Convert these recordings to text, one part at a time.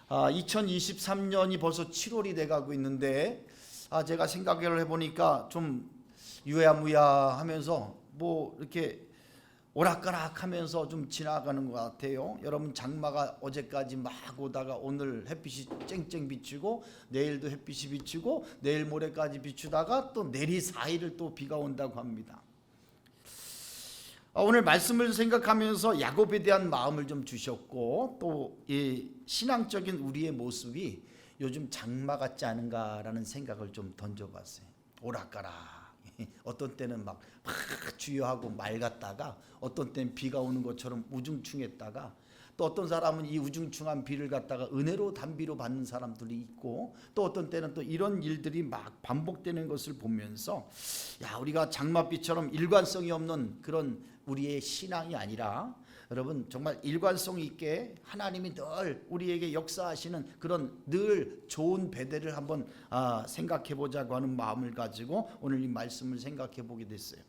2023년이 벌써 7월이 돼가고 있는데 제가 생각을 해보니까 좀 유야무야하면서 뭐 이렇게 오락가락하면서 좀 지나가는 것 같아요. 여러분, 장마가 어제까지 막 오다가 오늘 햇빛이 쨍쨍 비추고 내일도 햇빛이 비추고 내일 모레까지 비추다가 또 내리 4일을 또 비가 온다고 합니다. 오늘 말씀을 생각하면서 야곱에 대한 마음을 좀 주셨고 또 이 신앙적인 우리의 모습이 요즘 장마 같지 않은가라는 생각을 좀 던져봤어요. 오락가락, 어떤 때는 막 주요하고 맑았다가 어떤 때는 비가 오는 것처럼 우중충했다가 또 어떤 사람은 이 우중충한 비를 갖다가 은혜로 단비로 받는 사람들이 있고 또 어떤 때는 또 이런 일들이 막 반복되는 것을 보면서 우리가 장맛비처럼 일관성이 없는 그런 우리의 신앙이 아니라 여러분 정말 일관성 있게 하나님이 늘 우리에게 역사하시는 그런 늘 좋은 배대를 한번 생각해 보자고 하는 마음을 가지고 오늘 이 말씀을 생각해 보게 됐어요.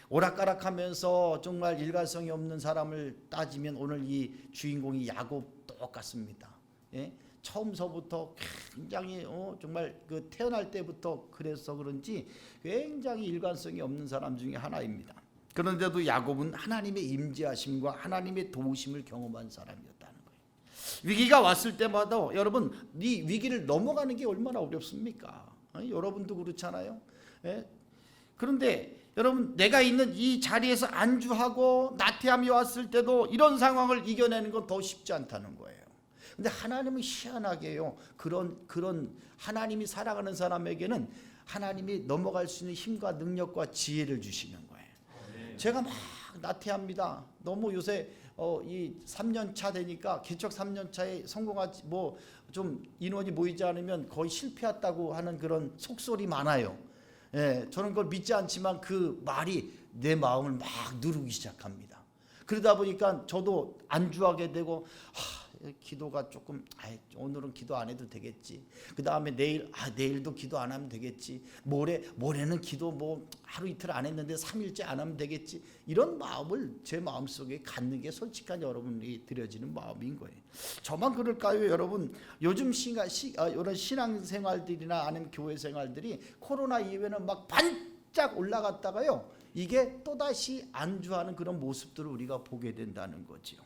오락가락하면서 정말 일관성이 없는 사람을 따지면 오늘 이 주인공이 야곱 똑같습니다. 처음서부터 굉장히 정말 그 태어날 때부터 그래서 그런지 굉장히 일관성이 없는 사람 중에 하나입니다. 그런데도 야곱은 하나님의 임재하심과 하나님의 도우심을 경험한 사람이었다는 거예요. 위기가 왔을 때마다 여러분 이 위기를 넘어가는 게 얼마나 어렵습니까? 여러분도 그렇잖아요. 그런데 여러분 내가 있는 이 자리에서 안주하고 나태함이 왔을 때도 이런 상황을 이겨내는 건 더 쉽지 않다는 거예요. 근데 하나님은 희한하게요. 그런 하나님이 사랑하는 사람에게는 하나님이 넘어갈 수 있는 힘과 능력과 지혜를 주시는 거예요. 제가 막 나태합니다. 너무 요새 이 3년 차 되니까 개척 3년 차에 성공하지 뭐 좀 인원이 모이지 않으면 거의 실패했다고 하는 그런 속설이 많아요. 저는 그걸 믿지 않지만 그 말이 내 마음을 막 누르기 시작합니다. 그러다 보니까 저도 안주하게 되고 기도가 조금 오늘은 기도 안 해도 되겠지. 그 다음에 내일도 기도 안 하면 되겠지. 모레는 기도 뭐 하루 이틀 안 했는데 3일째 안 하면 되겠지. 이런 마음을 제 마음속에 갖는 게 솔직한 여러분이 드려지는 마음인 거예요. 저만 그럴까요? 여러분 요즘 이런 신앙생활들이나 아니면 교회 생활들이 코로나 이후에는 막 반짝 올라갔다가요 이게 또다시 안주하는 그런 모습들을 우리가 보게 된다는 거지요.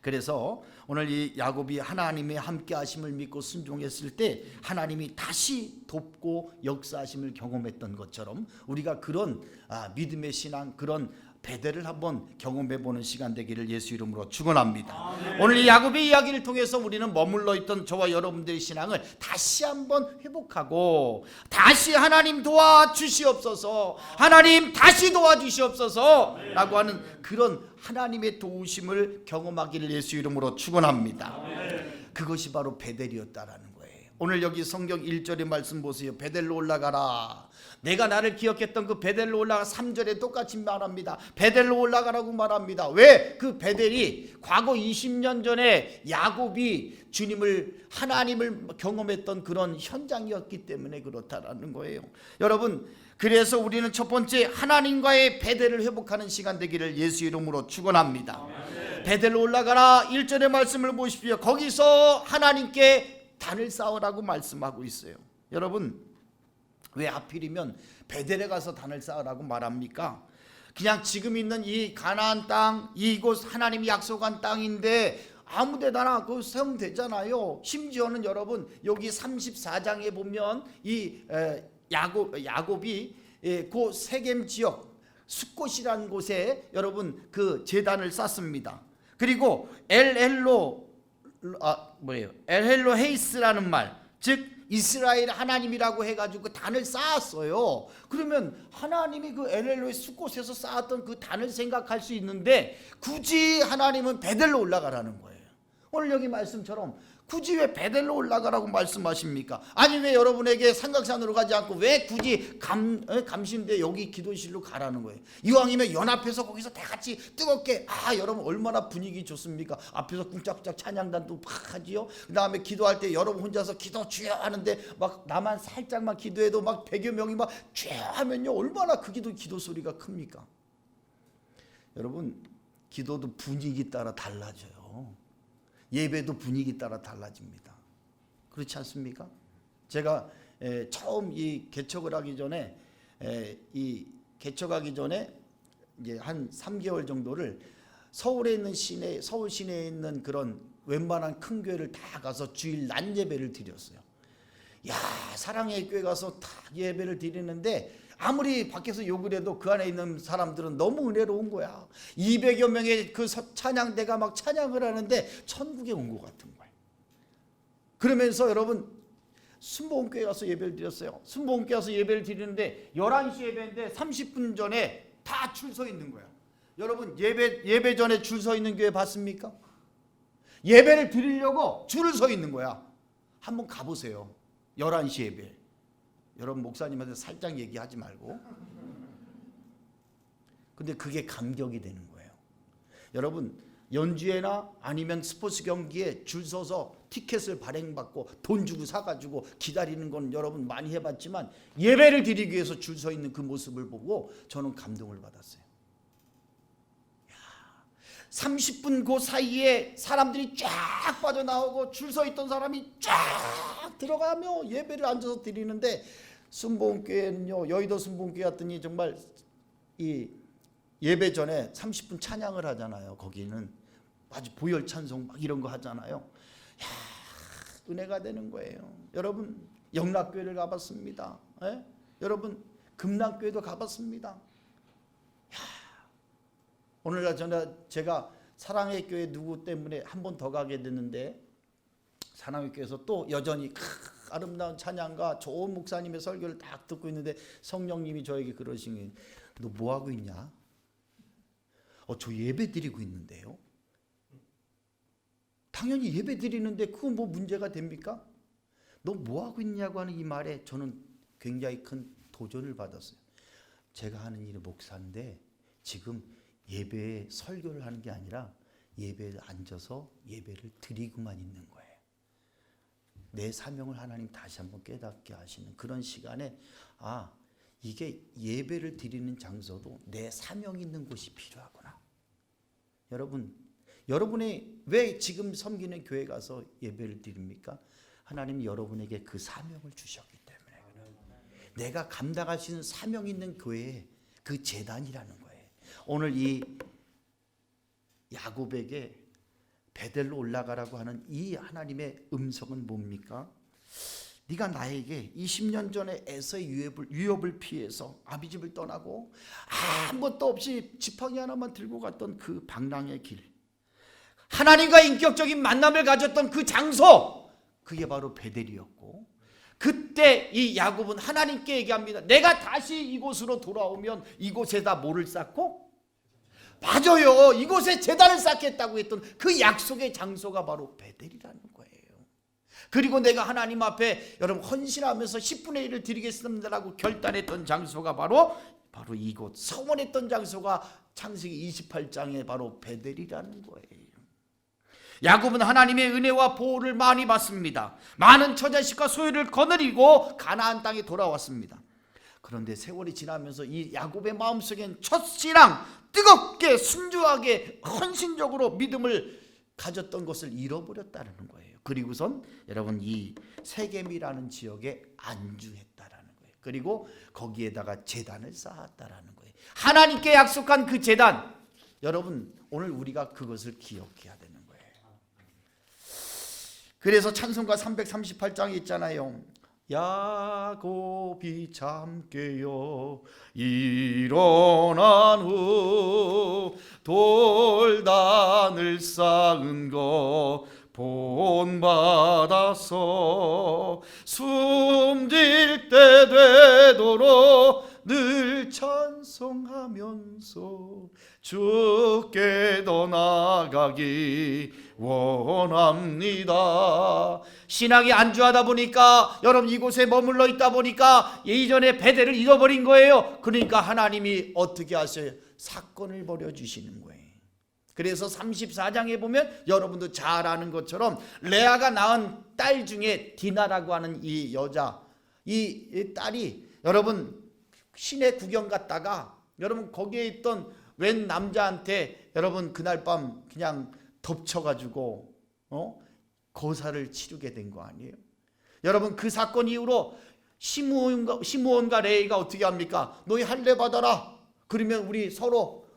그래서 오늘 이 야곱이 하나님의 함께 하심을 믿고 순종했을 때 하나님이 다시 돕고 역사하심을 경험했던 것처럼 우리가 그런 믿음의 신앙 그런 배대를 한번 경험해 보는 시간 되기를 예수 이름으로 축원합니다. 오늘 이 야곱의 이야기를 통해서 우리는 머물러 있던 저와 여러분들의 신앙을 다시 한번 회복하고 다시 하나님 도와주시옵소서, 하나님 다시 도와주시옵소서 라고 하는 그런 하나님의 도우심을 경험하기를 예수 이름으로 축원합니다. 그것이 바로 베델이었다라는 거예요. 오늘 여기 성경 1절의 말씀 보세요. 베델로 올라가라. 내가 나를 기억했던 그 베델로 올라가 3절에 똑같이 말합니다. 베델로 올라가라고 말합니다. 왜? 그 베델이 과거 20년 전에 야곱이 하나님을 경험했던 그런 현장이었기 때문에 그렇다라는 거예요. 여러분 그래서 우리는 첫 번째 하나님과의 베델을 회복하는 시간 되기를 예수 이름으로 축원합니다. 베델로 올라가라 1절의 말씀을 보십시오. 거기서 하나님께 단을 쌓으라고 말씀하고 있어요. 여러분 왜 하필이면 베델에 가서 단을 쌓으라고 말합니까? 그냥 지금 있는 이 가나안 땅 이곳 하나님이 약속한 땅인데 아무데나 그 세우면 되잖아요. 심지어는 여러분 여기 34장에 보면 이 야곱이 그 세겜 지역 숫곳이라는 곳에 여러분 그 제단을 쌓습니다. 그리고 엘헬로 헤이스라는 말, 즉 이스라엘 하나님이라고 해가지고 그 단을 쌓았어요. 그러면 하나님이 그 엘헬로의 숫곳에서 쌓았던 그 단을 생각할 수 있는데 굳이 하나님은 베델로 올라가라는 거예요. 오늘 여기 말씀처럼 굳이 왜 베델로 올라가라고 말씀하십니까? 아니 왜 여러분에게 삼각산으로 가지 않고 왜 굳이 감신대 여기 기도실로 가라는 거예요? 이왕이면 연합해서 거기서 다 같이 뜨겁게 여러분 얼마나 분위기 좋습니까? 앞에서 쿵짝쿵짝 찬양단도 팍 하지요. 그 다음에 기도할 때 여러분 혼자서 기도 주여 하는데 막 나만 살짝만 기도해도 막 100여 명이 막 주여 하면요 얼마나 그 기도 소리가 큽니까? 여러분 기도도 분위기 따라 달라져요. 예배도 분위기 따라 달라집니다. 그렇지 않습니까? 제가 처음 이 개척을 하기 전에 이제 한 3개월 정도를 서울에 있는 서울 시내에 있는 그런 웬만한 큰 교회를 다 가서 주일 낮 예배를 드렸어요. 야, 사랑의 교회 가서 다 예배를 드리는데 아무리 밖에서 욕을 해도 그 안에 있는 사람들은 너무 은혜로운 거야. 200여 명의 그 찬양대가 막 찬양을 하는데 천국에 온 것 같은 거예요. 그러면서 여러분 순복음교회 가서 예배를 드렸어요. 순복음교회 가서 예배를 드리는데 11시 예배인데 30분 전에 다 줄 서 있는 거야. 여러분 예배 전에 줄 서 있는 교회 봤습니까? 예배를 드리려고 줄을 서 있는 거야. 한번 가보세요. 11시 예배. 여러분 목사님한테 살짝 얘기하지 말고. 근데 그게 감격이 되는 거예요. 여러분 연주회나 아니면 스포츠 경기에 줄 서서 티켓을 발행받고 돈 주고 사가지고 기다리는 건 여러분 많이 해봤지만 예배를 드리기 위해서 줄 서 있는 그 모습을 보고 저는 감동을 받았어요. 30분 그 사이에 사람들이 쫙 빠져나오고 줄 서 있던 사람이 쫙 들어가며 예배를 앉아서 드리는데 순복음교회는요, 여의도 순복음교회 갔더니 정말 이 예배 전에 30분 찬양을 하잖아요. 거기는 아주 보혈 찬송 막 이런 거 하잖아요. 야, 은혜가 되는 거예요. 여러분 영락교회를 가봤습니다. 예? 여러분 금락교회도 가봤습니다. 야, 오늘날 제가 사랑의 교회 누구 때문에 한 번 더 가게 됐는데 사랑의 교회에서 또 여전히 아름다운 찬양과 좋은 목사님의 설교를 딱 듣고 있는데 성령님이 저에게 그러신 게 너 뭐 하고 있냐? 저 예배 드리고 있는데요. 당연히 예배 드리는데 그거 뭐 문제가 됩니까? 너 뭐 하고 있냐고 하는 이 말에 저는 굉장히 큰 도전을 받았어요. 제가 하는 일이 목사인데 지금 예배에 설교를 하는 게 아니라 예배에 앉아서 예배를 드리고만 있는 거예요. 내 사명을 하나님 다시 한번 깨닫게 하시는 그런 시간에 이게 예배를 드리는 장소도 내 사명이 있는 곳이 필요하구나. 여러분이 왜 지금 섬기는 교회 가서 예배를 드립니까? 하나님이 여러분에게 그 사명을 주셨기 때문에. 내가 감당할 수 있는 사명 있는 교회에 그 제단이라는 거예요. 오늘 이 야곱에게 베델로 올라가라고 하는 이 하나님의 음성은 뭡니까? 네가 나에게 20년 전에 에서의 위협을 피해서 아비집을 떠나고 아무것도 없이 지팡이 하나만 들고 갔던 그 방랑의 길, 하나님과 인격적인 만남을 가졌던 그 장소, 그게 바로 베델이었고, 그때 이 야곱은 하나님께 얘기합니다. 내가 다시 이곳으로 돌아오면 이곳에다 뭐를 쌓고? 맞아요. 이곳에 제단을 쌓겠다고 했던 그 약속의 장소가 바로 베델이라는 거예요. 그리고 내가 하나님 앞에 여러분 헌신하면서 10분의 1을 드리겠습니다라고 결단했던 장소가 바로 이곳, 서원했던 장소가 창세기 28장에 바로 베델이라는 거예요. 야곱은 하나님의 은혜와 보호를 많이 받습니다. 많은 처자식과 소유를 거느리고 가나안 땅에 돌아왔습니다. 그런데 세월이 지나면서 이 야곱의 마음속엔 첫신앙, 뜨겁게 순주하게 헌신적으로 믿음을 가졌던 것을 잃어버렸다는 거예요. 그리고선 여러분 이 세겜이라는 지역에 안주했다라는 거예요. 그리고 거기에다가 제단을 쌓았다라는 거예요. 하나님께 약속한 그 제단, 여러분 오늘 우리가 그것을 기억해야 되는 거예요. 그래서 찬송가 338장에 있잖아요. 야곱이 잠 깨어 일어난 후 돌단을 쌓은 거 본받아서 숨질 때 되도록 늘 찬송하면서 주께 더 나아가기 원합니다. 신앙이 안주하다 보니까 여러분 이곳에 머물러 있다 보니까 예전에 베델을 잃어버린 거예요. 그러니까 하나님이 어떻게 하셔요? 사건을 벌여주시는 거예요. 그래서 34장에 보면 여러분도 잘 아는 것처럼 레아가 낳은 딸 중에 디나라고 하는 이 여자, 이 딸이 여러분 시내 구경 갔다가 여러분 거기에 있던 웬 남자한테 여러분 그날 밤 그냥 덮쳐가지고 고사를 치르게 된 거 아니에요? 여러분, 그 사건 이후로 시므온과 레위가 어떻게 합니까? 너희 할례 받아라. 그러면 우리 서로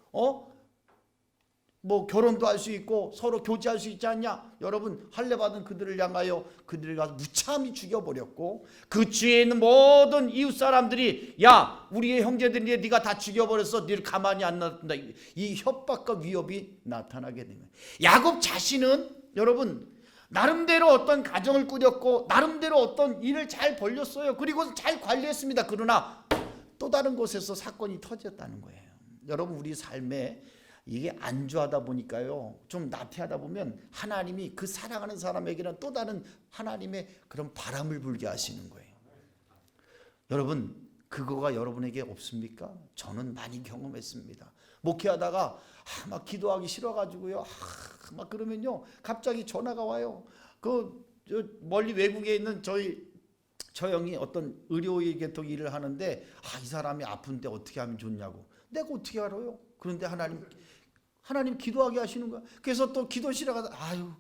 뭐 결혼도 할 수 있고 서로 교제할 수 있지 않냐? 여러분, 할례 받은 그들을 향하여 그들을 가서 무참히 죽여버렸고, 그 주위에 있는 모든 이웃 사람들이 야, 우리의 형제들이 네가 다 죽여버렸어, 너를 가만히 안 놔둔다, 이 협박과 위협이 나타나게 된 거예요. 야곱 자신은 여러분 나름대로 어떤 가정을 꾸렸고 나름대로 어떤 일을 잘 벌렸어요. 그리고 잘 관리했습니다. 그러나 또 다른 곳에서 사건이 터졌다는 거예요. 여러분, 우리 삶에 이게 안주하다 보니까요, 좀 나태하다 보면 하나님이 그 사랑하는 사람에게는 또 다른 하나님의 그런 바람을 불게 하시는 거예요. 여러분, 그거가 여러분에게 없습니까? 저는 많이 경험했습니다. 목회하다가 막 기도하기 싫어가지고요, 막 그러면요 갑자기 전화가 와요. 멀리 외국에 있는 저 형이 어떤 의료의 계통 일을 하는데 이 사람이 아픈데 어떻게 하면 좋냐고. 내가 어떻게 알아요? 그런데 하나님 기도하게 하시는 거야. 그래서 또 기도실에 가서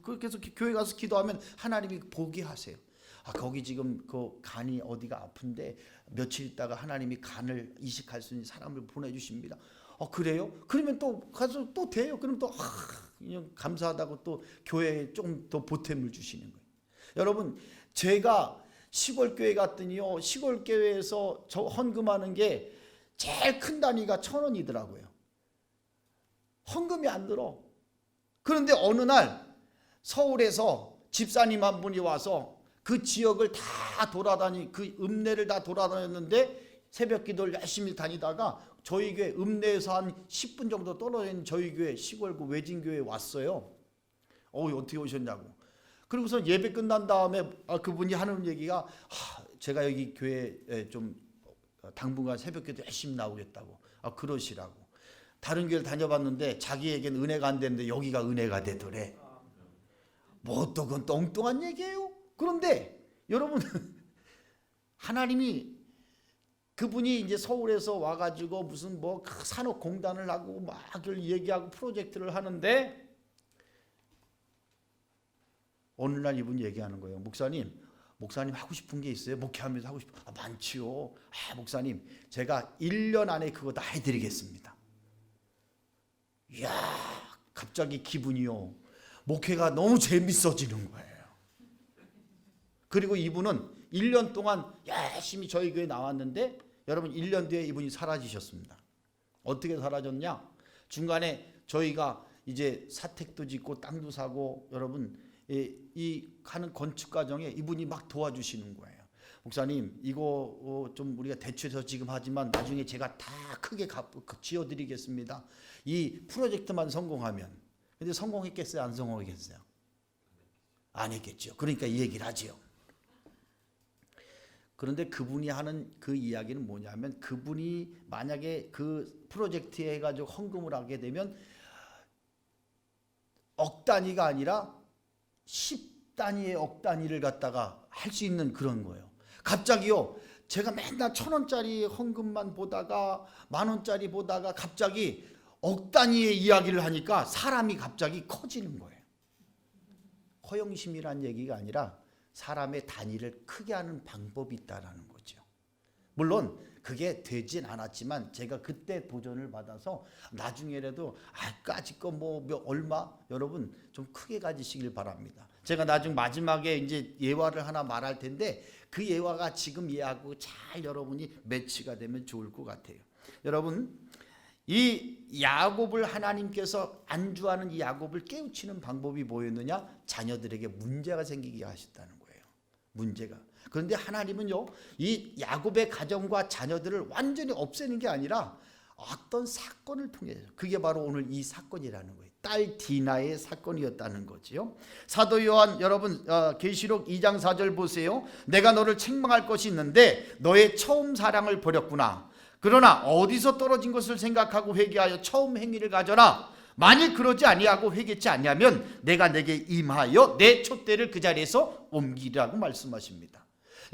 그래서 교회 가서 기도하면 하나님이 보게 하세요. 거기 지금 그 간이 어디가 아픈데 며칠 있다가 하나님이 간을 이식할 수 있는 사람을 보내주십니다. 그래요? 그러면 또 가서 또 돼요. 그럼 또 그냥 감사하다고 또 교회에 좀 더 보탬을 주시는 거예요. 여러분, 제가 시골 교회 갔더니요, 시골 교회에서 저 헌금하는 게 제일 큰 단위가 1,000원이더라고요. 헌금이 안 들어. 그런데 어느 날 서울에서 집사님 한 분이 와서 그 지역을 다 그 읍내를 다 돌아다녔는데 새벽 기도를 열심히 다니다가 저희 교회 읍내에서 한 10분 정도 떨어져 있는 저희 교회 시골 그 외진교회에 왔어요. 어떻게 오셨냐고. 그리고서 예배 끝난 다음에 그분이 하는 얘기가 제가 여기 교회에 좀 당분간 새벽 기도 열심히 나오겠다고. 그러시라고. 다른 교회를 다녀봤는데 자기에겐 은혜가 안 되는데 여기가 은혜가 되더래. 뭐 또 그건 엉뚱한 얘기예요. 그런데 여러분, 하나님이 그분이 이제 서울에서 와가지고 무슨 뭐 산업공단을 하고 막 얘기하고 프로젝트를 하는데 어느 날 이분이 얘기하는 거예요. 목사님 하고 싶은 게 있어요? 목회하면서 하고 싶은 많지요. 목사님, 제가 1년 안에 그거 다 해드리겠습니다. 이야, 갑자기 기분이요, 목회가 너무 재밌어지는 거예요. 그리고 이분은 1년 동안 열심히 저희 교회에 나왔는데 여러분, 1년 뒤에 이분이 사라지셨습니다. 어떻게 사라졌냐? 중간에 저희가 이제 사택도 짓고 땅도 사고 여러분 이 하는 건축 과정에 이분이 막 도와주시는 거예요. 목사님, 이거 좀 우리가 대출해서 지금 하지만 나중에 제가 다 크게 지어드리겠습니다. 이 프로젝트만 성공하면. 근데 성공했겠어요? 안 성공했겠어요? 안 했겠죠. 그러니까 이 얘기를 하지요. 그런데 그분이 하는 그 이야기는 뭐냐면, 그분이 만약에 그 프로젝트에 해가지고 헌금을 하게 되면 억 단위가 아니라 10단위의 억 단위를 갖다가 할 수 있는 그런 거예요. 갑자기요, 제가 맨날 1,000원짜리 헌금만 보다가 10,000원짜리 보다가 갑자기 억 단위의 이야기를 하니까 사람이 갑자기 커지는 거예요. 허영심이란 얘기가 아니라 사람의 단위를 크게 하는 방법이 있다라는 거죠. 물론 그게 되진 않았지만 제가 그때 도전을 받아서 나중에라도 까짓 거 뭐 얼마 여러분 좀 크게 가지시길 바랍니다. 제가 나중 마지막에 이제 예화를 하나 말할 텐데 그 예화가 지금 예하고 잘 여러분이 매치가 되면 좋을 것 같아요. 여러분, 이 야곱을 하나님께서 안주하는 이 야곱을 깨우치는 방법이 뭐였느냐? 자녀들에게 문제가 생기게 하셨다는 거예요. 문제가. 그런데 하나님은요, 이 야곱의 가정과 자녀들을 완전히 없애는 게 아니라 어떤 사건을 통해서, 그게 바로 오늘 이 사건이라는 거예요. 딸 디나의 사건이었다는 거지요. 사도 요한 여러분 계시록 2장 4절 보세요. 내가 너를 책망할 것이 있는데 너의 처음 사랑을 버렸구나. 그러나 어디서 떨어진 것을 생각하고 회개하여 처음 행위를 가져라. 만일 그러지 아니하고 회개치 아니하면 내가 내게 임하여 내 촛대를 그 자리에서 옮기라고 말씀하십니다.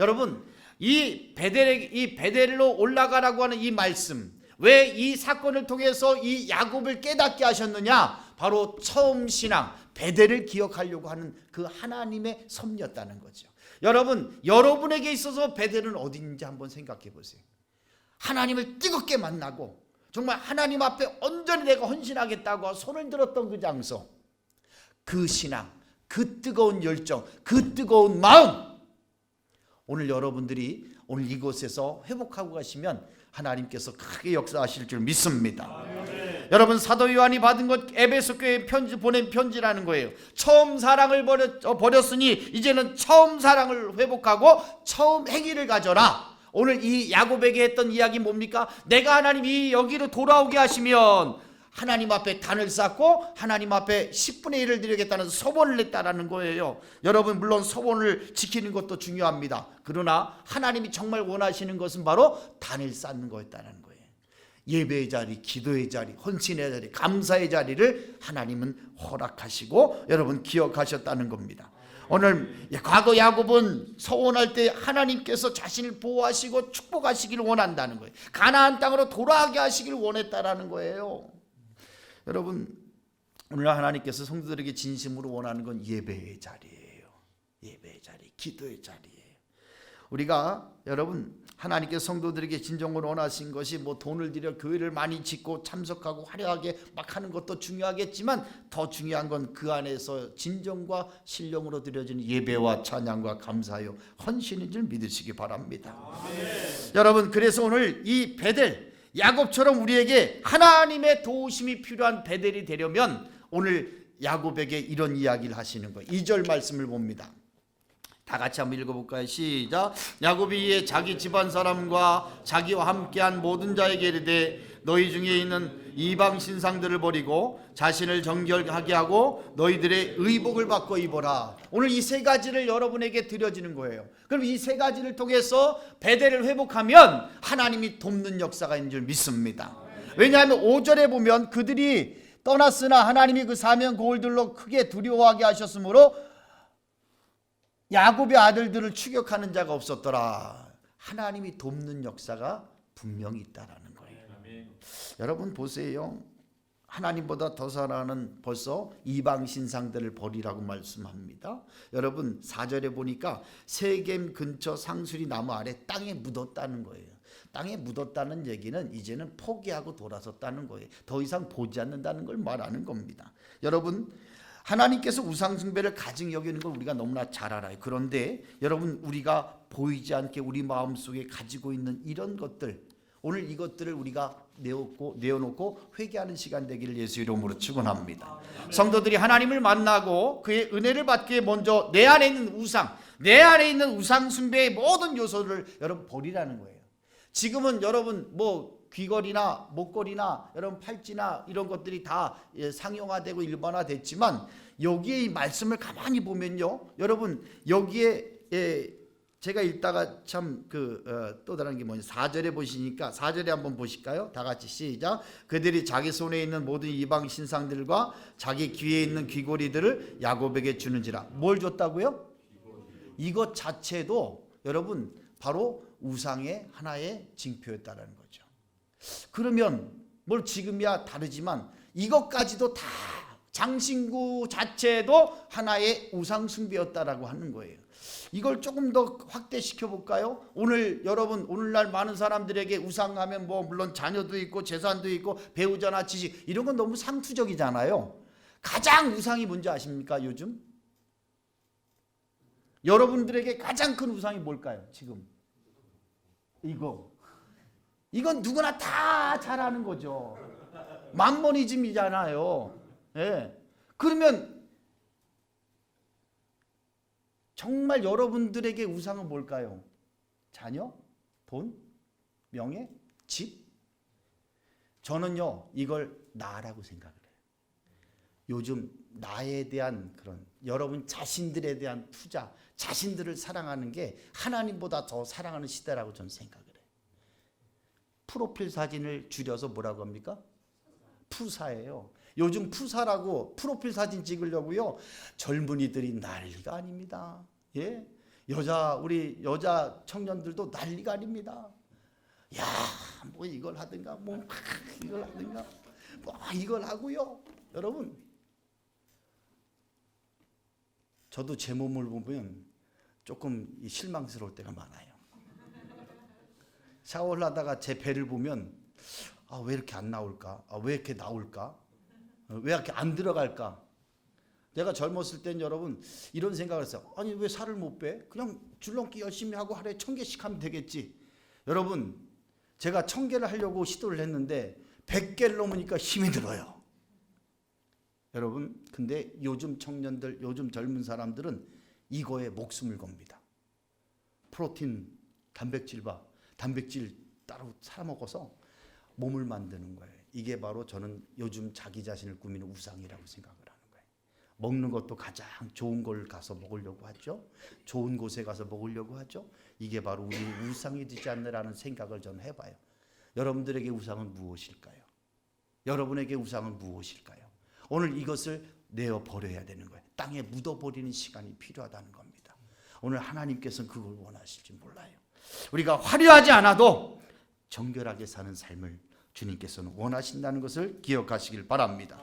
여러분, 이 베델로 올라가라고 하는 이 말씀, 왜 이 사건을 통해서 이 야곱을 깨닫게 하셨느냐? 바로 처음 신앙 베델을 기억하려고 하는 그 하나님의 섭리였다는 거죠. 여러분, 여러분에게 있어서 베델은 어딘지 한번 생각해 보세요. 하나님을 뜨겁게 만나고 정말 하나님 앞에 온전히 내가 헌신하겠다고 손을 들었던 그 장소, 그 신앙, 그 뜨거운 열정, 그 뜨거운 마음, 오늘 여러분들이 오늘 이곳에서 회복하고 가시면 하나님께서 크게 역사하실 줄 믿습니다. 여러분, 사도 요한이 받은 것 에베소 교회에 보낸 편지라는 거예요. 처음 사랑을 버렸으니 이제는 처음 사랑을 회복하고 처음 행위를 가져라. 오늘 이 야곱에게 했던 이야기 뭡니까? 내가 하나님이 여기로 돌아오게 하시면 하나님 앞에 단을 쌓고 하나님 앞에 10분의 1을 드리겠다는 서원을 냈다라는 거예요. 여러분, 물론 서원을 지키는 것도 중요합니다. 그러나 하나님이 정말 원하시는 것은 바로 단을 쌓는 거였다는 거예요. 예배의 자리, 기도의 자리, 헌신의 자리, 감사의 자리를 하나님은 허락하시고 여러분 기억하셨다는 겁니다. 오늘 과거 야곱은 서원할 때 하나님께서 자신을 보호하시고 축복하시기를 원한다는 거예요. 가나안 땅으로 돌아가게 하시기를 원했다라는 거예요. 여러분, 오늘 하나님께서 성도들에게 진심으로 원하는 건 예배의 자리예요. 예배의 자리, 기도의 자리예요. 우리가 여러분 하나님께서 성도들에게 진정으로 원하신 것이 뭐 돈을 들여 교회를 많이 짓고 참석하고 화려하게 막 하는 것도 중요하겠지만 더 중요한 건 그 안에서 진정과 신령으로 드려지는 예배와 찬양과 감사요 헌신인 줄 믿으시기 바랍니다. 여러분, 그래서 오늘 이 베델, 야곱처럼 우리에게 하나님의 도우심이 필요한 베델이 되려면 오늘 야곱에게 이런 이야기를 하시는 거예요. 2절 말씀을 봅니다. 다 같이 한번 읽어볼까요? 시작. 야곱이 이에 자기 집안 사람과 자기와 함께한 모든 자에게 이르되 너희 중에 있는 이방 신상들을 버리고 자신을 정결하게 하고 너희들의 의복을 바꿔 입어라. 오늘 이 세 가지를 여러분에게 드려지는 거예요. 그럼 이 세 가지를 통해서 베델을 회복하면 하나님이 돕는 역사가 있는 줄 믿습니다. 왜냐하면 5절에 보면 그들이 떠났으나 하나님이 그 사면 고울들로 크게 두려워하게 하셨으므로 야곱의 아들들을 추격하는 자가 없었더라. 하나님이 돕는 역사가 분명히 있다라는 거예요. 여러분 보세요. 하나님보다 더 사랑하는 벌써 이방 신상들을 버리라고 말씀합니다. 여러분 4절에 보니까 세겜 근처 상수리 나무 아래 땅에 묻었다는 거예요. 땅에 묻었다는 얘기는 이제는 포기하고 돌아섰다는 거예요. 더 이상 보지 않는다는 걸 말하는 겁니다. 여러분, 하나님께서 우상 숭배를 가증 여기는 걸 우리가 너무나 잘 알아요. 그런데 여러분, 우리가 보이지 않게 우리 마음속에 가지고 있는 이런 것들, 오늘 이것들을 우리가 내어놓고 회개하는 시간 되기를 예수 이름으로 축원합니다. 성도들이 하나님을 만나고 그의 은혜를 받기 위해 먼저 내 안에 있는 우상, 내 안에 있는 우상 숭배의 모든 요소를 여러분 버리라는 거예요. 지금은 여러분 뭐 귀걸이나 목걸이나 여러분 팔찌나 이런 것들이 다 상용화되고 일반화됐지만 여기에 이 말씀을 가만히 보면요, 여러분 여기에 제가 읽다가 참 또 다른 게 뭐냐, 4절에 보시니까 4절에 한번 보실까요? 다 같이 시작. 그들이 자기 손에 있는 모든 이방 신상들과 자기 귀에 있는 귀고리들을 야곱에게 주는지라. 뭘 줬다고요? 이것 자체도 여러분 바로 우상의 하나의 징표였다라는 거죠. 그러면 뭘 지금이야 다르지만 이것까지도 다 장신구 자체도 하나의 우상 숭배였다라고 하는 거예요. 이걸 조금 더 확대시켜 볼까요? 오늘 여러분, 오늘날 많은 사람들에게 우상하면 뭐 물론 자녀도 있고 재산도 있고 배우자나 지식 이런 건 너무 상투적이잖아요. 가장 우상이 뭔지 아십니까? 요즘 여러분들에게 가장 큰 우상이 뭘까요? 지금 이건 누구나 다 잘 아는 거죠. 맘모니즘이잖아요. 예. 그러면 정말 여러분들에게 우상은 뭘까요? 자녀? 돈? 명예? 집? 저는요 이걸 나라고 생각을 해요. 요즘 나에 대한 그런 여러분 자신들에 대한 투자, 자신들을 사랑하는 게 하나님보다 더 사랑하는 시대라고 저는 생각을 해요. 프로필 사진을 줄여서 뭐라고 합니까? 푸사예요. 요즘 푸사라고 프로필 사진 찍으려고요 젊은이들이 난리가 아닙니다. 예, 우리 여자 청년들도 난리가 아닙니다. 야, 뭐 이걸 하든가, 뭐 이걸 하든가, 뭐 이걸 하고요. 여러분, 저도 제 몸을 보면 조금 실망스러울 때가 많아요. 샤워를 하다가 제 배를 보면 왜 이렇게 안 나올까? 왜 이렇게 나올까? 왜 이렇게 안 들어갈까? 내가 젊었을 땐 여러분 이런 생각을 했어요. 아니 왜 살을 못 빼? 그냥 줄넘기 열심히 하고 하루에 1000개씩 하면 되겠지. 여러분 제가 1000개를 하려고 시도를 했는데 100개를 넘으니까 힘이 들어요. 여러분 근데 요즘 청년들, 요즘 젊은 사람들은 이거에 목숨을 겁니다. 프로틴, 단백질 따로 사 먹어서 몸을 만드는 거예요. 이게 바로 저는 요즘 자기 자신을 꾸미는 우상이라고 생각을 하는 거예요. 먹는 것도 가장 좋은 걸 가서 먹으려고 하죠. 좋은 곳에 가서 먹으려고 하죠. 이게 바로 우리 우상이 되지 않느라는 생각을 저는 해봐요. 여러분들에게 우상은 무엇일까요? 여러분에게 우상은 무엇일까요? 오늘 이것을 내어 버려야 되는 거예요. 땅에 묻어버리는 시간이 필요하다는 겁니다. 오늘 하나님께서는 그걸 원하실지 몰라요. 우리가 화려하지 않아도 정결하게 사는 삶을 주님께서는 원하신다는 것을 기억하시길 바랍니다.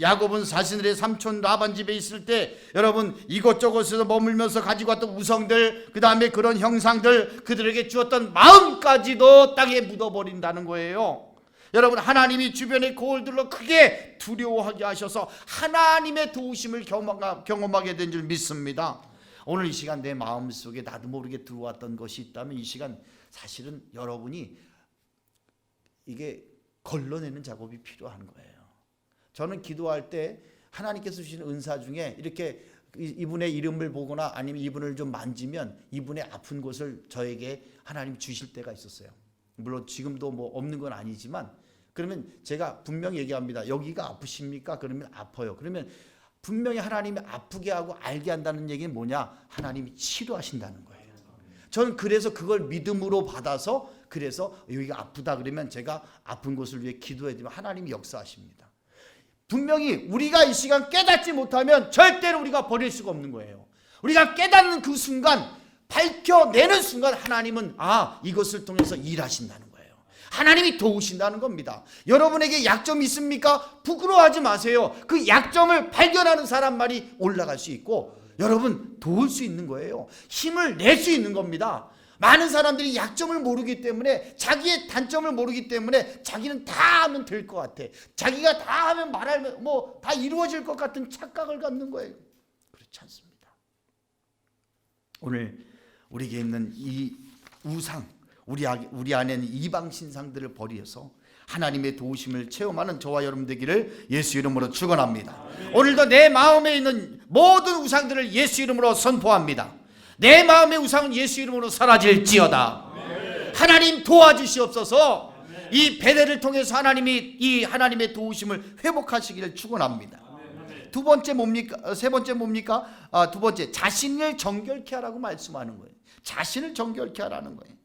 야곱은 자신들의 삼촌 라반 집에 있을 때 여러분 이곳저곳에서 머물면서 가지고 왔던 우상들, 그 다음에 그런 형상들, 그들에게 주었던 마음까지도 땅에 묻어버린다는 거예요. 여러분 하나님이 주변의 거울들로 크게 두려워하게 하셔서 하나님의 도우심을 경험하게 된 줄 믿습니다. 오늘 이 시간 내 마음속에 나도 모르게 들어왔던 것이 있다면 이 시간 사실은 여러분이 이게 걸러내는 작업이 필요한 거예요. 저는 기도할 때 하나님께서 주신 은사 중에 이렇게 이분의 이름을 보거나 아니면 이분을 좀 만지면 이분의 아픈 곳을 저에게 하나님 주실 때가 있었어요. 물론 지금도 뭐 없는 건 아니지만 그러면 제가 분명히 얘기합니다. 여기가 아프십니까? 그러면 아파요. 그러면 분명히 하나님이 아프게 하고 알게 한다는 얘기는 뭐냐? 하나님이 치료하신다는 거예요. 저는 그래서 그걸 믿음으로 받아서 그래서 여기가 아프다 그러면 제가 아픈 곳을 위해 기도해 드리면 하나님이 역사하십니다. 분명히 우리가 이 시간 깨닫지 못하면 절대로 우리가 버릴 수가 없는 거예요. 우리가 깨닫는 그 순간, 밝혀내는 순간 하나님은 이것을 통해서 일하신다는 거예요. 하나님이 도우신다는 겁니다. 여러분에게 약점이 있습니까? 부끄러워하지 마세요. 그 약점을 발견하는 사람만이 올라갈 수 있고 여러분 도울 수 있는 거예요. 힘을 낼 수 있는 겁니다. 많은 사람들이 약점을 모르기 때문에 자기의 단점을 모르기 때문에 자기는 다 하면 될 것 같아. 자기가 다 하면 말하면 다 이루어질 것 같은 착각을 갖는 거예요. 그렇지 않습니다. 오늘 우리에게 있는 이 우상, 우리 안에는 이방 신상들을 버려서 하나님의 도우심을 체험하는 저와 여러분 되기를 예수 이름으로 축원합니다. 오늘도 내 마음에 있는 모든 우상들을 예수 이름으로 선포합니다. 내 마음의 우상은 예수 이름으로 사라질지어다. 하나님 도와주시옵소서. 이 베델을 통해서 하나님이 이 하나님의 도우심을 회복하시기를 축원합니다. 두 번째 뭡니까? 세 번째 뭡니까? 두 번째 자신을 정결케 하라고 말씀하는 거예요. 자신을 정결케 하라는 거예요.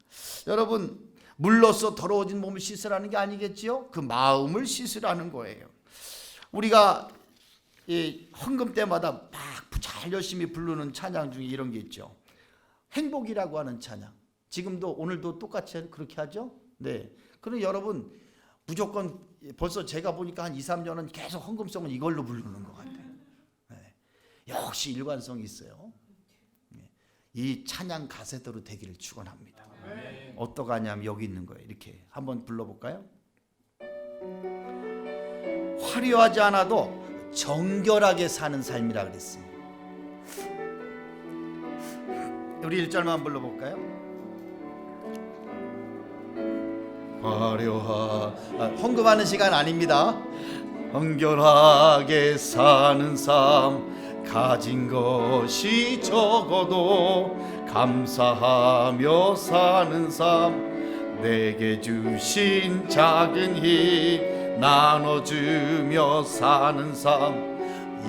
여러분 물로써 더러워진 몸을 씻으라는 게 아니겠지요? 그 마음을 씻으라는 거예요. 우리가 이 헌금 때마다 막 잘 열심히 부르는 찬양 중에 이런 게 있죠. 행복이라고 하는 찬양. 지금도 오늘도 똑같이 그렇게 하죠? 네. 그럼 여러분 무조건 벌써 제가 보니까 한 2, 3년은 계속 헌금송은 이걸로 부르는 것 같아요. 네. 역시 일관성이 있어요. 네. 이 찬양 가세대로 되기를 축원합니다. 어떠하냐면 여기 있는 거예요. 이렇게 한번 불러볼까요? 화려하지 않아도 정결하게 사는 삶이라 그랬어요. 우리 1절만 불러볼까요? 헌금하는 시간 아닙니다. 정결하게 사는 삶, 가진 것이 적어도 감사하며 사는 삶, 내게 주신 작은 힘 나눠주며 사는 삶,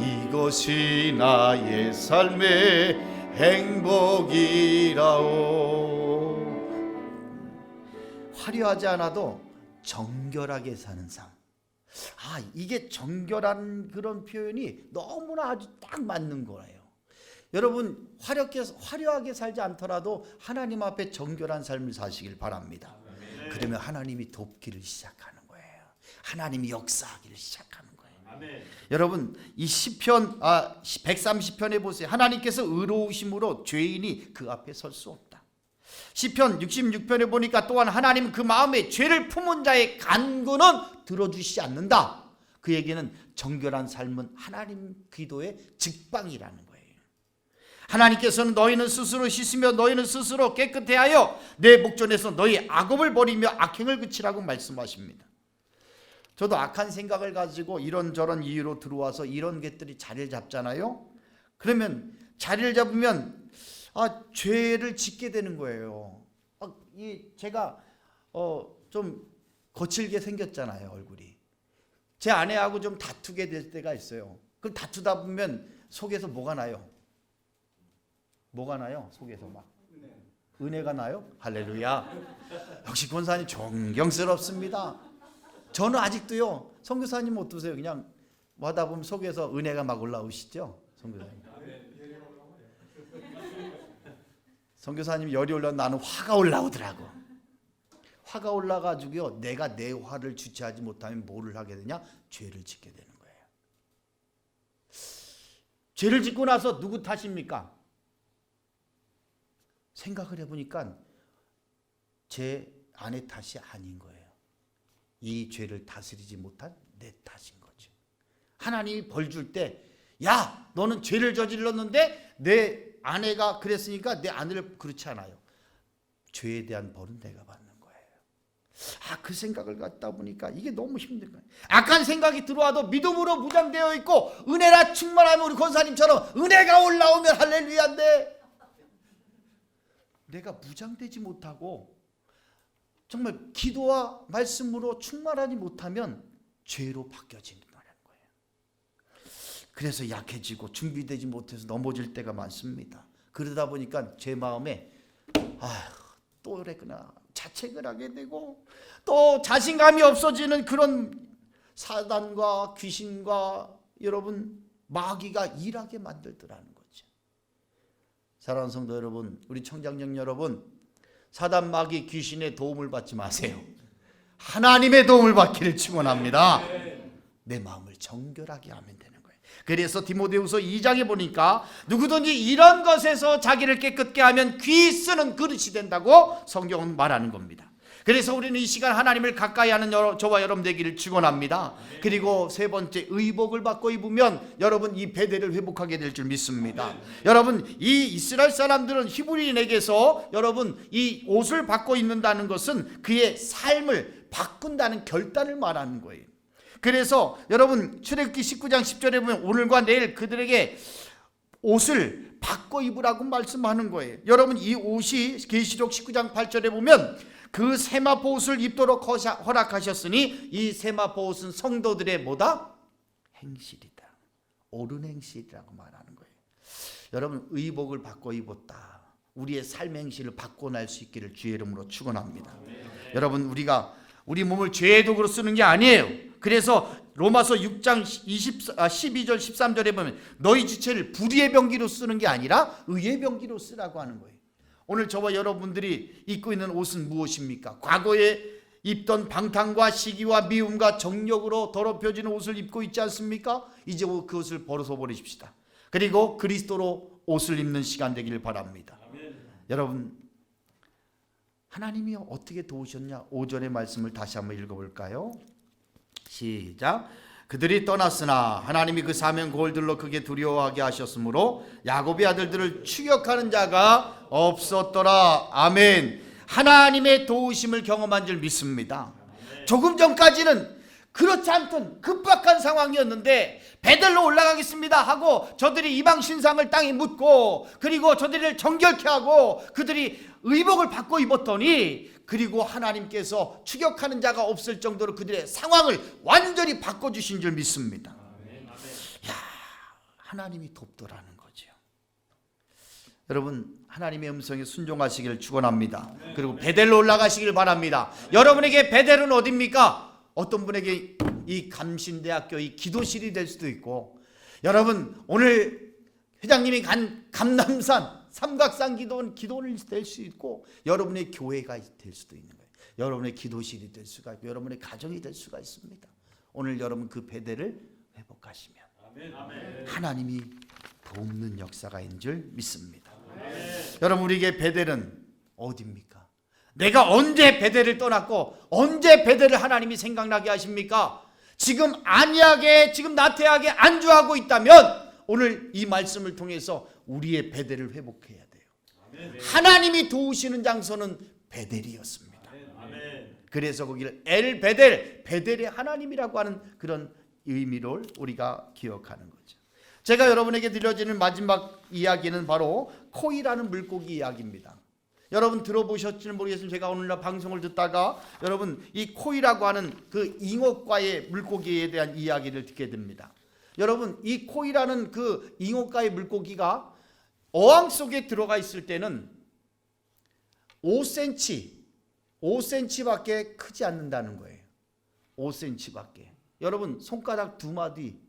이것이 나의 삶의 행복이라오. 화려하지 않아도 정결하게 사는 삶. 이게 정결한 그런 표현이 너무나 아주 딱 맞는 거예요. 여러분 화려하게 살지 않더라도 하나님 앞에 정결한 삶을 사시길 바랍니다. 그러면 하나님이 돕기를 시작하는 거예요. 하나님이 역사하기를 시작하는 거예요. 여러분 이 시편 130편에 보세요. 하나님께서 의로우심으로 죄인이 그 앞에 설 수 없다. 시편 66편에 보니까 또한 하나님은 그 마음에 죄를 품은 자의 간구는 들어주시지 않는다. 그 얘기는 정결한 삶은 하나님 기도의 직방이라는 거예요. 하나님께서는 너희는 스스로 씻으며 너희는 스스로 깨끗해하여 내 목전에서 너희 악업을 버리며 악행을 그치라고 말씀하십니다. 저도 악한 생각을 가지고 이런저런 이유로 들어와서 이런 것들이 자리를 잡잖아요. 그러면 자리를 잡으면 죄를 짓게 되는 거예요. 제가 좀 거칠게 생겼잖아요, 얼굴이. 제 아내하고 좀 다투게 될 때가 있어요. 그럼 다투다 보면 속에서 뭐가 나요? 뭐가 나요? 속에서 막 은혜가 나요? 할렐루야. 역시 권사님 존경스럽습니다. 저는 아직도요, 선교사님 어떠세요? 그냥 와다 보면 속에서 은혜가 막 올라오시죠? 선교사님. 선교사님 열이 올라 나는 화가 올라오더라고. 화가 올라가지고요, 내가 내 화를 주체하지 못하면 뭐를 하게 되냐? 죄를 짓게 되는 거예요. 죄를 짓고 나서 누구 탓입니까? 생각을 해보니까 제 아내 탓이 아닌 거예요. 이 죄를 다스리지 못한 내 탓인 거죠. 하나님이 벌 줄 때, 야, 너는 죄를 저질렀는데 내 아내가 그랬으니까 내 아내를 그렇지 않아요. 죄에 대한 벌은 내가 받는 거예요. 그 생각을 갖다 보니까 이게 너무 힘든 거예요. 악한 생각이 들어와도 믿음으로 무장되어 있고 은혜라 충만하면 우리 권사님처럼 은혜가 올라오면 할렐루야인데, 내가 무장되지 못하고 정말 기도와 말씀으로 충만하지 못하면 죄로 바뀌어진다는 거예요. 그래서 약해지고 준비되지 못해서 넘어질 때가 많습니다. 그러다 보니까 제 마음에 또 그랬구나, 자책을 하게 되고 또 자신감이 없어지는 그런 사단과 귀신과 여러분 마귀가 일하게 만들더라는 거죠. 사랑하는 성도 여러분, 우리 청장년 여러분, 사단 마귀 귀신의 도움을 받지 마세요. 하나님의 도움을 받기를 축원합니다. 내 마음을 정결하게 하면 되는 거예요. 그래서 디모데후서 2장에 보니까 누구든지 이런 것에서 자기를 깨끗게 하면 귀 쓰는 그릇이 된다고 성경은 말하는 겁니다. 그래서 우리는 이 시간 하나님을 가까이 하는 저와 여러분 되기를 축원합니다. 그리고 세 번째, 의복을 받고 입으면 여러분 이 베델을 회복하게 될 줄 믿습니다. 여러분 이 이스라엘 사람들은 히브리인에게서 여러분 이 옷을 받고 입는다는 것은 그의 삶을 바꾼다는 결단을 말하는 거예요. 그래서 여러분 출애굽기 19장 10절에 보면 오늘과 내일 그들에게 옷을 바꿔 입으라고 말씀하는 거예요. 여러분 이 옷이 계시록 19장 8절에 보면 그 세마포 옷을 입도록 허락하셨으니 이 세마포 옷은 성도들의 뭐다? 행실이다. 옳은 행실이라고 말하는 거예요. 여러분 의복을 바꿔 입었다. 우리의 삶의 행실을 바꿔낼 수 있기를 주의 이름으로 축원합니다. 여러분 우리가 우리 몸을 죄의 도구로 쓰는 게 아니에요. 그래서 로마서 6장 12절 13절에 보면 너희 지체를 불의의 병기로 쓰는 게 아니라 의의 병기로 쓰라고 하는 거예요. 오늘 저와 여러분들이 입고 있는 옷은 무엇입니까? 과거에 입던 방탕과 시기와 미움과 정욕으로 더럽혀진 옷을 입고 있지 않습니까? 이제 그 옷을 벗어버리십시다. 그리고 그리스도로 옷을 입는 시간 되기를 바랍니다. 여러분 하나님이 어떻게 도우셨냐? 5절의 말씀을 다시 한번 읽어볼까요? 시작. 그들이 떠났으나 하나님이 그 사면 고을들로 크게 두려워하게 하셨으므로 야곱의 아들들을 추격하는 자가 없었더라. 아멘. 하나님의 도우심을 경험한 줄 믿습니다. 조금 전까지는 그렇지 않던 급박한 상황이었는데 베델로 올라가겠습니다 하고 저들이 이방 신상을 땅에 묻고 그리고 저들을 정결케 하고 그들이 의복을 바꿔 입었더니 그리고 하나님께서 추격하는 자가 없을 정도로 그들의 상황을 완전히 바꿔주신 줄 믿습니다. 야, 하나님이 돕더라는 거죠. 여러분 하나님의 음성에 순종하시기를 축원합니다. 그리고 베델로 올라가시길 바랍니다. 여러분에게 베델은 어디입니까? 어떤 분에게 이 감신대학교 이 기도실이 될 수도 있고, 여러분 오늘 회장님이 간 감남산 삼각산 기도는 될 수 있고, 여러분의 교회가 될 수도 있는 거예요. 여러분의 기도실이 될 수가 있고, 여러분의 가정이 될 수가 있습니다. 오늘 여러분 그 베델을 회복하시면 아멘. 하나님이 돕는 역사가 있는 줄 믿습니다. 여러분, 우리에게 베델은 어디입니까? 내가 언제 베델을 떠났고 언제 베델을 하나님이 생각나게 하십니까? 지금 안이하게, 지금 나태하게 안주하고 있다면 오늘 이 말씀을 통해서 우리의 베델을 회복해야 돼요. 하나님이 도우시는 장소는 베델이었습니다. 그래서 거기를 엘 베델, 베델의 하나님이라고 하는 그런 의미를 우리가 기억하는 거죠. 제가 여러분에게 들려드리는 마지막 이야기는 바로 코이라는 물고기 이야기입니다. 여러분 들어보셨지는 모르겠지만 제가 오늘날 방송을 듣다가 여러분 이 코이라고 하는 그 잉어과의 물고기에 대한 이야기를 듣게 됩니다. 여러분, 이 코이라는 그 잉어과의 물고기가 어항 속에 들어가 있을 때는 5cm밖에 크지 않는다는 거예요. 5cm밖에. 여러분, 손가락 두 마디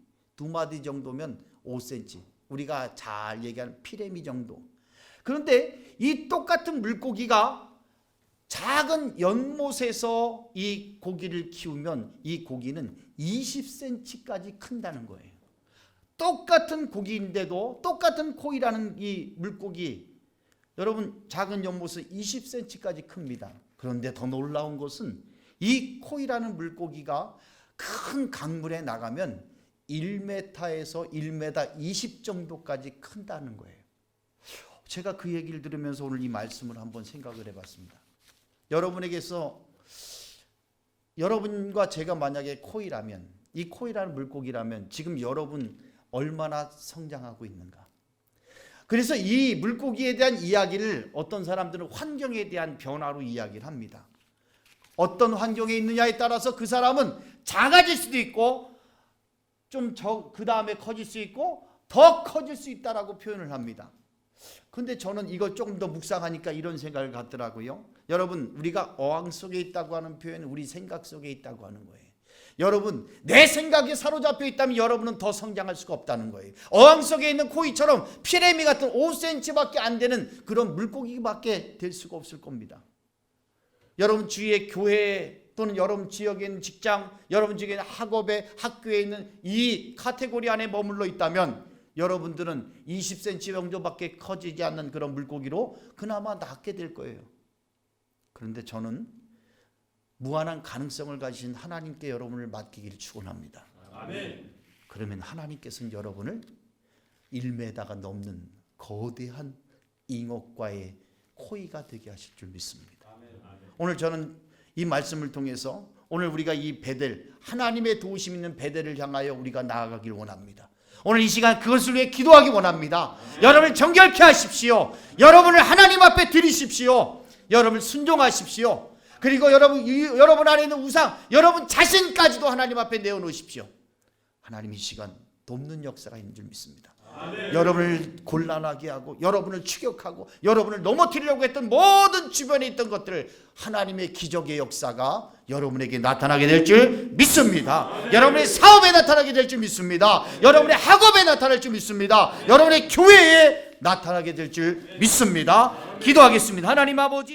정도면 5cm. 우리가 잘 얘기하는 피레미 정도. 그런데 이 똑같은 물고기가 작은 연못에서 이 고기를 키우면 이 고기는 20cm까지 큰다는 거예요. 똑같은 고기인데도, 똑같은 코이라는 이 물고기, 여러분 작은 연못은 20cm까지 큽니다. 그런데 더 놀라운 것은 이 코이라는 물고기가 큰 강물에 나가면 1m에서 1m 20 정도까지 큰다는 거예요. 제가 그 얘기를 들으면서 오늘 이 말씀을 한번 생각을 해봤습니다. 여러분에게서, 여러분과 제가 만약에 코이라면, 이 코이라는 물고기라면 지금 여러분 얼마나 성장하고 있는가. 그래서 이 물고기에 대한 이야기를 어떤 사람들은 환경에 대한 변화로 이야기를 합니다. 어떤 환경에 있느냐에 따라서 그 사람은 작아질 수도 있고 좀 그 다음에 커질 수 있고 더 커질 수 있다라고 표현을 합니다. 근데 저는 이걸 조금 더 묵상하니까 이런 생각을 갖더라고요. 여러분, 우리가 어항 속에 있다고 하는 표현은 우리 생각 속에 있다고 하는 거예요. 여러분, 내 생각에 사로잡혀 있다면 여러분은 더 성장할 수가 없다는 거예요. 어항 속에 있는 코이처럼 피레미 같은 5cm밖에 안 되는 그런 물고기밖에 될 수가 없을 겁니다. 여러분 주위의 교회 또는 여러분 지역에 있는 직장, 여러분 지역에 있는 학업에, 학교에 있는 이 카테고리 안에 머물러 있다면 여러분들은 20cm 정도밖에 커지지 않는 그런 물고기로 그나마 낫게 될 거예요. 그런데 저는 무한한 가능성을 가지신 하나님께 여러분을 맡기기를 축원합니다. 아멘. 그러면 하나님께서는 여러분을 1m가 넘는 거대한 잉어과의 코이가 되게 하실 줄 믿습니다. 오늘 저는 이 말씀을 통해서 오늘 우리가 이 베델, 하나님의 도우심 있는 베델을 향하여 우리가 나아가길 원합니다. 오늘 이 시간 그것을 위해 기도하기 원합니다. 여러분을 정결케 하십시오. 여러분을 하나님 앞에 드리십시오. 여러분을 순종하십시오. 그리고 여러분 안에 있는 우상, 여러분 자신까지도 하나님 앞에 내어놓으십시오. 하나님 이 시간 돕는 역사가 있는 줄 믿습니다. 아멘. 여러분을 곤란하게 하고 여러분을 추격하고 여러분을 넘어뜨리려고 했던 모든 주변에 있던 것들을 하나님의 기적의 역사가 여러분에게 나타나게 될 줄 믿습니다. 아멘. 여러분의 사업에 나타나게 될 줄 믿습니다. 아멘. 여러분의 학업에 나타날 줄 믿습니다. 아멘. 여러분의 교회에 나타나게 될 줄 믿습니다. 기도하겠습니다. 하나님 아버지,